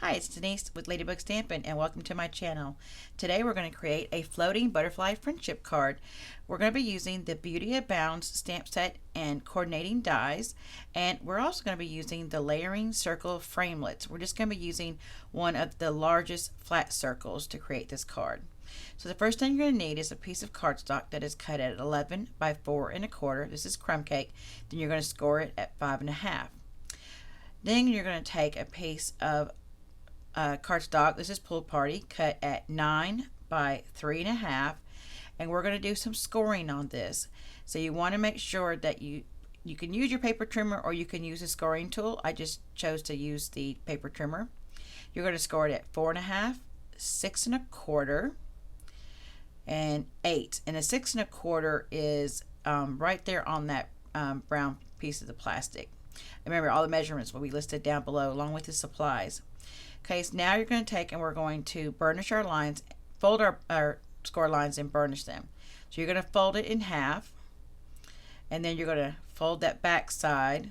Hi, it's Denise with Ladybug Stampin and welcome to my channel. Today we're going to create a floating butterfly friendship card. We're going to be using the Beauty Abounds stamp set and coordinating dies, and we're also going to be using the layering circle framelits. We're just going to be using one of the largest flat circles to create this card. So the first thing you're going to need is a piece of cardstock that is cut at 11 by 4 1/4. This is Crumb Cake. Then you're going to score it at 5 1/2. Then you're going to take a piece of cardstock. This is Pool Party, cut at 9 by 3 1/2, and we're going to do some scoring on this. So you want to make sure that you can use your paper trimmer or you can use a scoring tool. I just chose to use the paper trimmer. You're going to score it at 4 1/2, 6 1/4, and 8. And a 6 1/4 is right there on that brown piece of the plastic. Remember, all the measurements will be listed down below along with the supplies. Okay, so now you're going to take and we're going to burnish our lines, fold our score lines and burnish them. So you're going to fold it in half, and then you're going to fold that back side,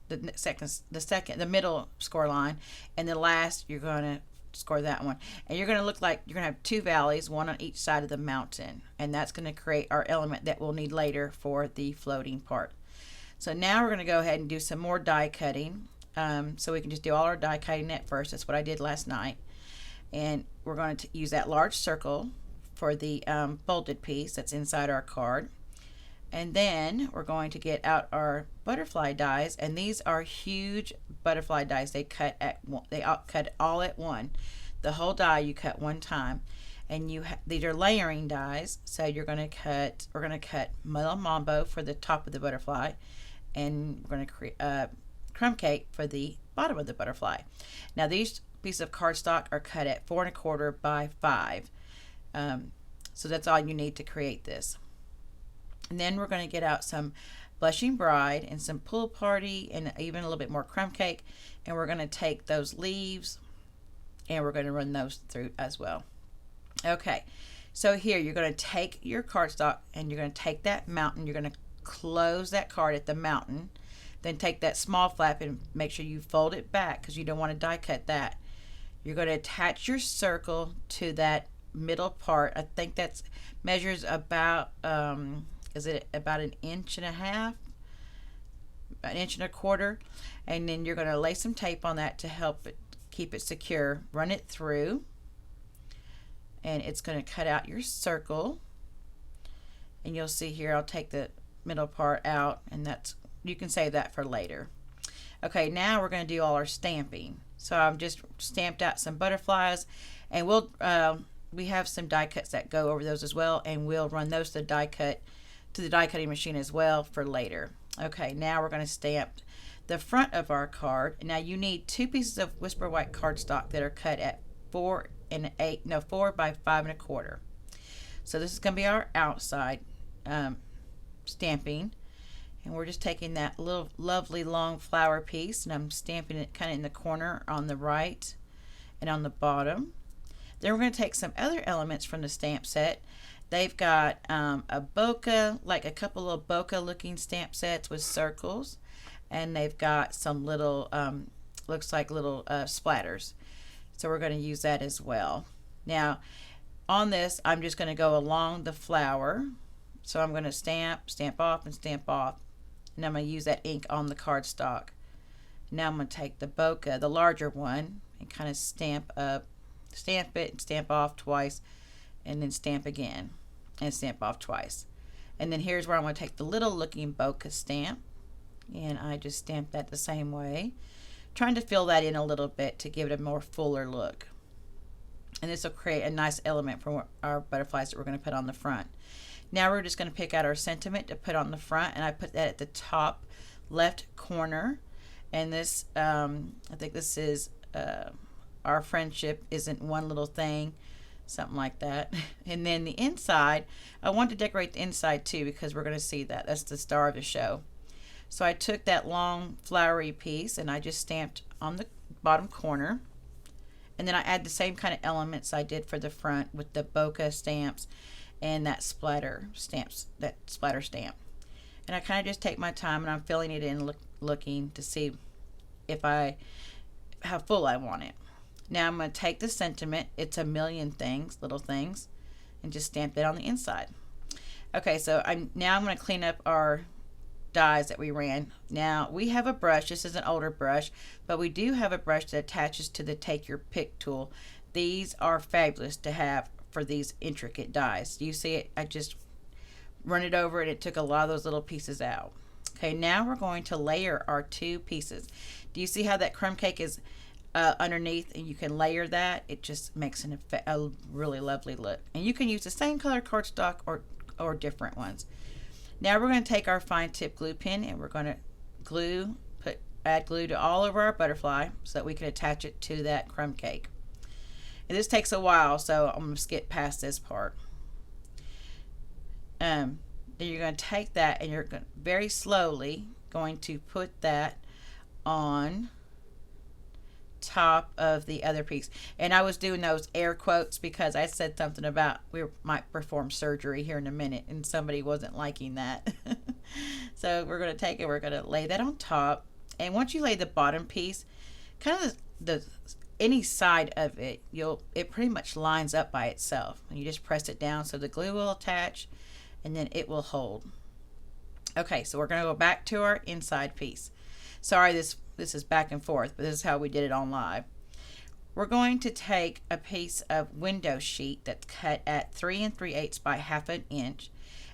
the middle score line, and the last you're going to score that one. And you're going to look like you're going to have two valleys, one on each side of the mountain, and that's going to create our element that we'll need later for the floating part. So now we're going to go ahead and do some more die cutting. So we can just do all our die cutting at first. That's what I did last night. And we're going to use that large circle for the folded piece that's inside our card. And then we're going to get out our butterfly dies, and these are huge butterfly dies. They cut all at one. The whole die you cut one time. And these are layering dies. So we're going to cut Melon Mambo for the top of the butterfly, and we're going to create Crumb Cake for the bottom of the butterfly. Now these pieces of cardstock are cut at 4 1/4 by 5. So that's all you need to create this. And then we're going to get out some Blushing Bride and some Pool Party and even a little bit more Crumb Cake, and we're going to take those leaves and we're going to run those through as well. Okay, so here you're going to take your cardstock and you're going to take that mountain, you're going to close that card at the mountain. Then take that small flap and make sure you fold it back because you don't want to die cut that. You're going to attach your circle to that middle part. I think that measures about, is it about 1.5 inches, 1.25 inches? And then you're going to lay some tape on that to help it keep it secure. Run it through, and it's going to cut out your circle. And you'll see here, I'll take the middle part out, and you can save that for later. Okay, now we're going to do all our stamping. So I've just stamped out some butterflies, and we have some die cuts that go over those as well, and we'll run those to the die cutting machine as well for later. Okay, now we're going to stamp the front of our card. Now you need 2 pieces of Whisper White cardstock that are cut at 4 by 5 1/4. So this is going to be our outside stamping. And we're just taking that little lovely long flower piece, and I'm stamping it kind of in the corner on the right and on the bottom. Then we're going to take some other elements from the stamp set. They've got a bokeh, like a couple of bokeh looking stamp sets with circles, and they've got some little, looks like little splatters. So we're going to use that as well. Now on this, I'm just going to go along the flower. So I'm going to stamp off, and stamp off. And I'm going to use that ink on the cardstock. Now I'm going to take the bokeh, the larger one, and kind of stamp it and stamp off twice, and then stamp again and stamp off twice. And then here's where I'm going to take the little looking bokeh stamp, and I just stamp that the same way, trying to fill that in a little bit to give it a more fuller look. And this will create a nice element for our butterflies that we're going to put on the front. Now we're just going to pick out our sentiment to put on the front, and I put that at the top left corner. And this, I think this is our friendship isn't one little thing, something like that. And then the inside, I want to decorate the inside too because we're going to see that. That's the star of the show. So I took that long flowery piece and I just stamped on the bottom corner. And then I add the same kind of elements I did for the front with the bokeh stamps and that splatter stamp. And I kind of just take my time and I'm filling it in, looking to see how full I want it. Now I'm going to take the sentiment, it's a million things, little things, and just stamp it on the inside. Okay, so now I'm going to clean up our dies that we ran. Now we have a brush. This is an older brush, but we do have a brush that attaches to the Take Your Pick tool. These are fabulous to have for these intricate dies. You see it? I just run it over and it took a lot of those little pieces out. Okay, now we're going to layer our two pieces. Do you see how that crumb cake is underneath, and you can layer that? It just makes a really lovely look. And you can use the same color cardstock or different ones. Now we're going to take our fine tip glue pen and we're going to add glue to all over our butterfly so that we can attach it to that crumb cake. And this takes a while, so I'm going to skip past this part. Then you're going to take that and you're going very slowly going to put that on top of the other piece. And I was doing those air quotes because I said something about we might perform surgery here in a minute, and somebody wasn't liking that. So we're going to take it, we're going to lay that on top, and once you lay the bottom piece, kind of the any side of it, it pretty much lines up by itself, and you just press it down so the glue will attach and then it will hold. Okay, so we're going to go back to our inside piece. Sorry, this is back and forth, but this is how we did it on live. We're going to take a piece of window sheet that's cut at 3 3/8 by 1/2 inch,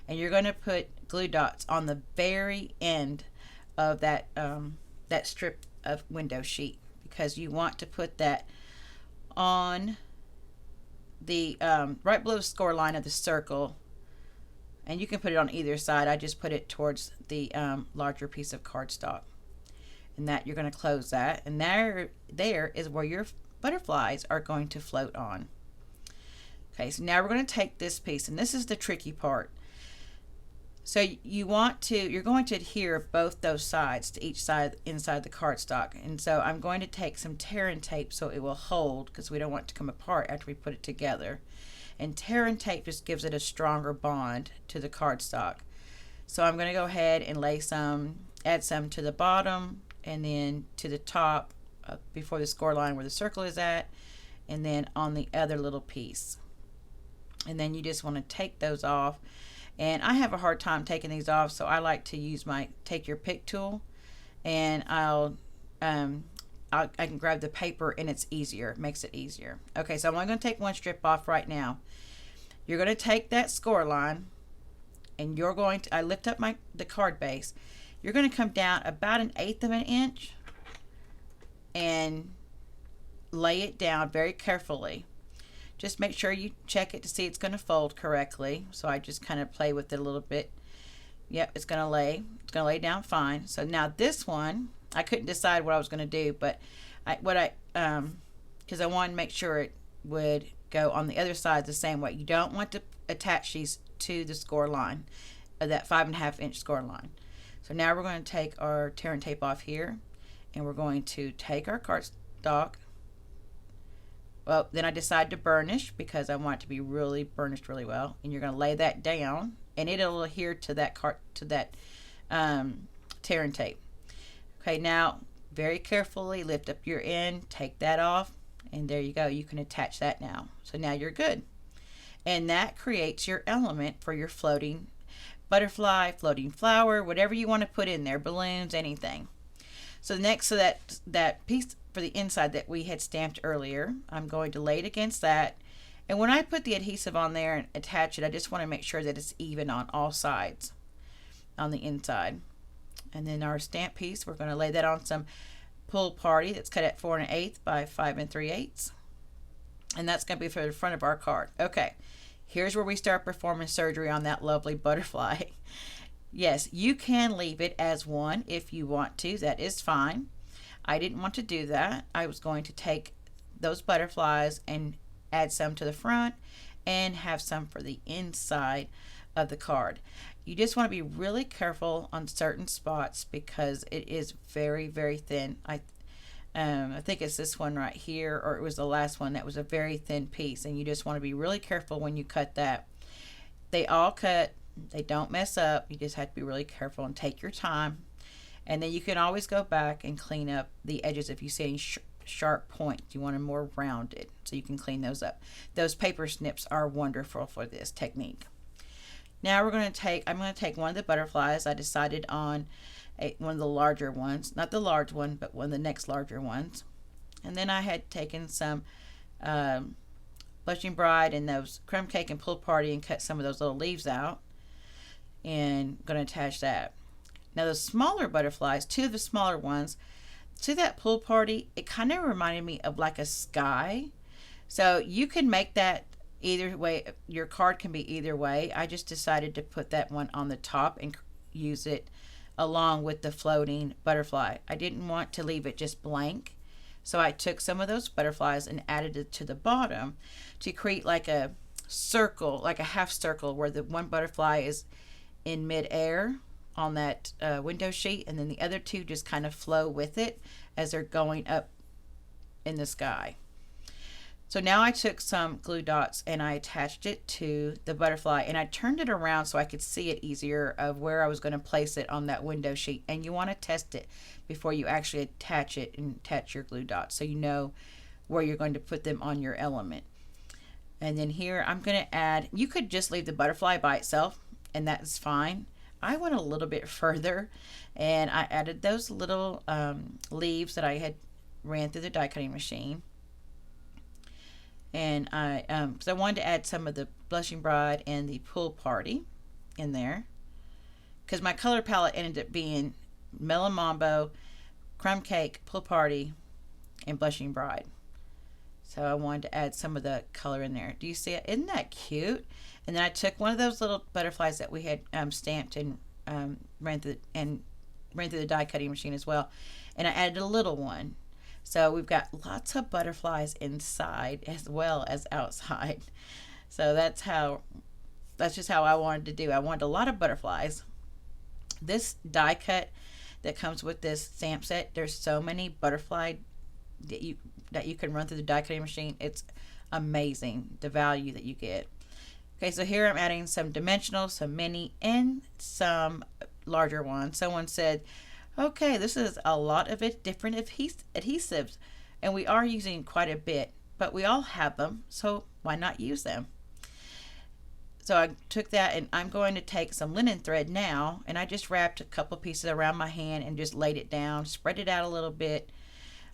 and you're going to put glue dots on the very end of that that strip of window sheet, because you want to put that on the right below the score line of the circle, and you can put it on either side. I just put it towards the larger piece of cardstock. And that you're going to close that, and there is where your butterflies are going to float on. Okay, so now we're going to take this piece, and this is the tricky part. So you're going to adhere both those sides to each side inside the cardstock, and so I'm going to take some tear-in tape so it will hold, because we don't want it to come apart after we put it together. And tear-in tape just gives it a stronger bond to the cardstock. So I'm going to go ahead and add some to the bottom, and then to the top before the score line where the circle is at, and then on the other little piece. And then you just want to take those off, and I have a hard time taking these off, so I like to use my Take Your Pick tool, and I can grab the paper, and it makes it easier. Okay, so I'm only going to take one strip off right now. You're going to take that score line, and I lift up the card base. You're going to come down about 1/8 of an inch and lay it down very carefully. Just make sure you check it to see it's going to fold correctly. So I just kind of play with it a little bit. Yep, it's going to lay down fine. So now this one, I couldn't decide what I was going to do, but because I wanted to make sure it would go on the other side the same way. You don't want to attach these to the score line, that 5.5 inch score line. So now we're going to take our tear-in tape off here, and we're going to take our cardstock. Well, then I decided to burnish because I want it to be really burnished really well. And you're going to lay that down, and it'll adhere to that tear-in tape. Okay, now very carefully lift up your end, take that off, and there you go. You can attach that now. So now you're good. And that creates your element for your floating butterfly, floating flower, whatever you want to put in there, balloons, anything. So next to that piece for the inside that we had stamped earlier, I'm going to lay it against that. And when I put the adhesive on there and attach it, I just want to make sure that it's even on all sides on the inside. And then our stamp piece, we're going to lay that on some Pull Party that's cut at 4 1/8 by 5 3/8. And that's going to be for the front of our card. Okay. Here's where we start performing surgery on that lovely butterfly. Yes, you can leave it as one if you want to. That is fine. I didn't want to do that. I was going to take those butterflies and add some to the front and have some for the inside of the card. You just want to be really careful on certain spots because it is very, very thin. I think it's this one right here, or it was the last one that was a very thin piece, and you just want to be really careful when you cut that. They all cut, they don't mess up. You just have to be really careful and take your time, and then you can always go back and clean up the edges if you see any sharp points. You want them more rounded so you can clean those up. Those paper snips are wonderful for this technique. Now I'm going to take one of the butterflies. I decided on one of the larger ones, not the large one, but one of the next larger ones. And then I had taken some Blushing Bride and those Crumb Cake and Pool Party and cut some of those little leaves out. And I'm going to attach that. Now the smaller butterflies, two of the smaller ones, to that Pool Party, it kind of reminded me of like a sky. So you can make that either way. Your card can be either way. I just decided to put that one on the top and use it along with the floating butterfly. I didn't want to leave it just blank. So I took some of those butterflies and added it to the bottom to create like a circle, like a half circle where the one butterfly is in midair on that window sheet, and then the other two just kind of flow with it as they're going up in the sky. So now I took some glue dots and I attached it to the butterfly, and I turned it around so I could see it easier of where I was going to place it on that window sheet. And you want to test it before you actually attach it and attach your glue dots so you know where you're going to put them on your element. And then here I'm going to add, you could just leave the butterfly by itself and that's fine. I went a little bit further and I added those little leaves that I had ran through the die cutting machine. And because I wanted to add some of the Blushing Bride and the Pool Party in there, because my color palette ended up being Melon Mambo, Crumb Cake, Pool Party, and Blushing Bride. So I wanted to add some of the color in there. Do you see it? Isn't that cute? And then I took one of those little butterflies that we had stamped and ran through the die cutting machine as well, and I added a little one. So we've got lots of butterflies inside as well as outside. So that's just how I wanted to do. I wanted a lot of butterflies. This die cut that comes with this stamp set, there's so many butterfly that you can run through the die cutting machine. It's amazing the value that you get. Okay, so here I'm adding some dimensional, some mini, and some larger ones. Someone said, okay, this is a lot of different adhesives, and we are using quite a bit, but we all have them, so why not use them? So I took that, and I'm going to take some linen thread now, and I just wrapped a couple pieces around my hand and just laid it down, spread it out a little bit.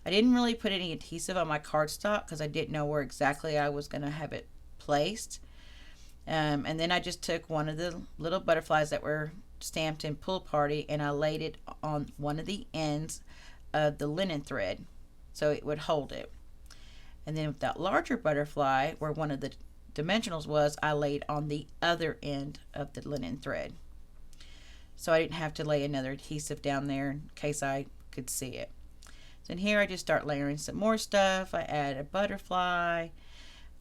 I didn't really put any adhesive on my cardstock because I didn't know where exactly I was going to have it placed. And then I just took one of the little butterflies that were stamped in Pool Party, and I laid it on one of the ends of the linen thread so it would hold it. And then with that larger butterfly where one of the dimensionals was, I laid on the other end of the linen thread, so I didn't have to lay another adhesive down there in case I could see it. So in here I just start layering some more stuff. I add a butterfly.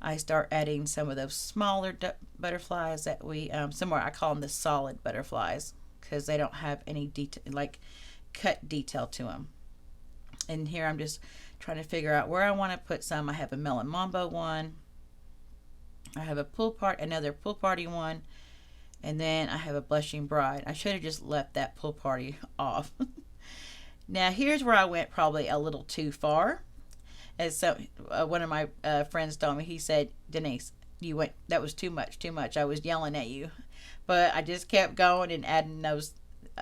I start adding some of those smaller butterflies that we, somewhere I call them the solid butterflies because they don't have any detail, like cut detail to them. And here I'm just trying to figure out where I want to put some. I have a Melon Mambo one. I have another Pool Party one. And then I have a Blushing Bride. I should have just left that Pool Party off. Now here's where I went probably a little too far. As so, one of my friends told me, he said, Denise, that was too much. I was yelling at you. But I just kept going and adding those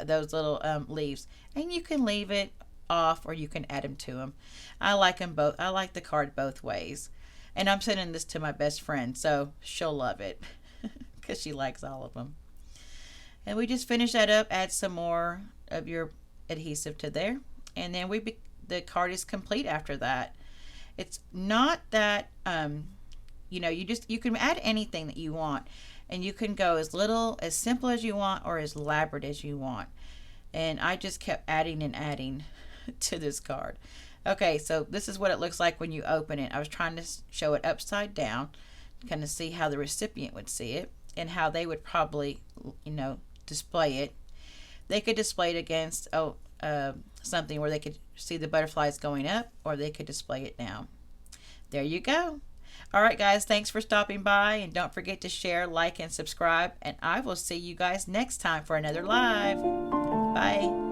little leaves. And you can leave it off or you can add them to them. I like them both. I like the card both ways. And I'm sending this to my best friend, so she'll love it because she likes all of them. And we just finish that up, add some more of your adhesive to there. And then the card is complete after that. It's not that, you can add anything that you want, and you can go as simple as you want or as elaborate as you want. And I just kept adding and adding to this card. Okay, so this is what it looks like when you open it. I was trying to show it upside down, kind of see how the recipient would see it and how they would probably, display it. They could display it against, something where they could see the butterflies going up, or they could display it down. There you go. All right, guys, thanks for stopping by, and don't forget to share, like, and subscribe, and I will see you guys next time for another live. Bye.